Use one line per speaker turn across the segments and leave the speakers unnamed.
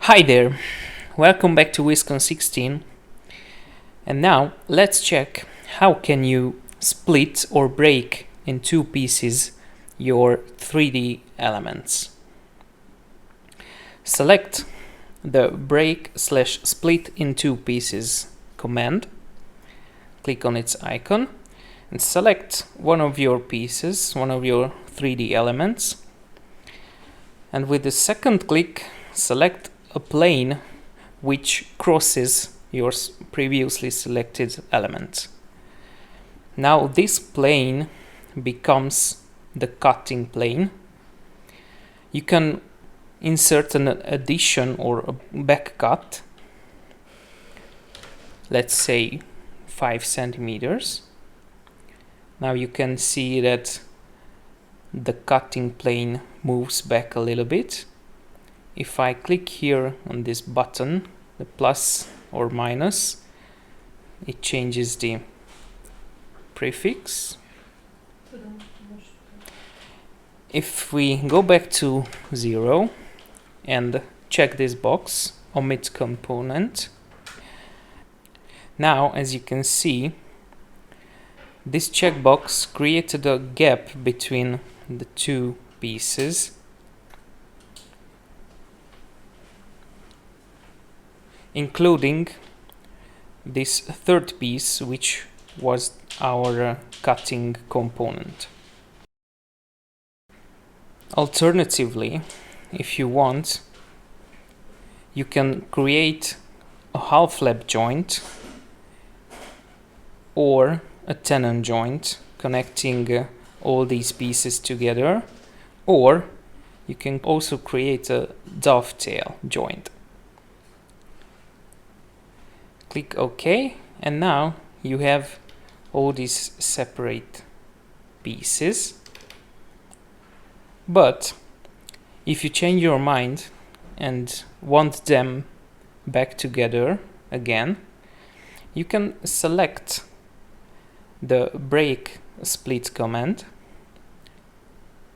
Hi there, welcome back to Viskon 16, and now let's check how can you split or break in two pieces your 3D elements. Select the break/split in two pieces command, click on its icon and select one of your pieces, one of your 3D elements, and with the second click select a plane which crosses your previously selected element. Now this plane becomes the cutting plane. You can insert an addition or a back cut, let's say 5 centimeters. Now you can see that the cutting plane moves back a little bit. If I click here on this button, the plus or minus, it changes the prefix. If we go back to 0 and check this box, omit component, now as you can see, this checkbox created a gap between the two pieces, including this third piece, which was our cutting component. Alternatively, if you want, you can create a half lap joint or a tenon joint connecting all these pieces together, or you can also create a dovetail joint. Click OK, and now you have all these separate pieces. But if you change your mind and want them back together again, you can select the break split command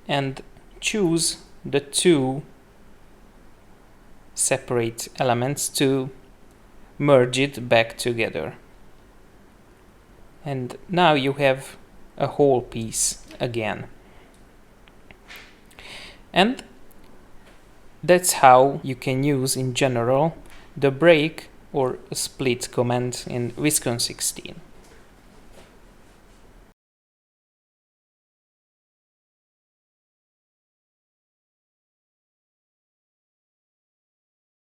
and choose the two separate elements to merge it back together. And now you have a whole piece again. And that's how you can use in general the break or split command in Viskon 16.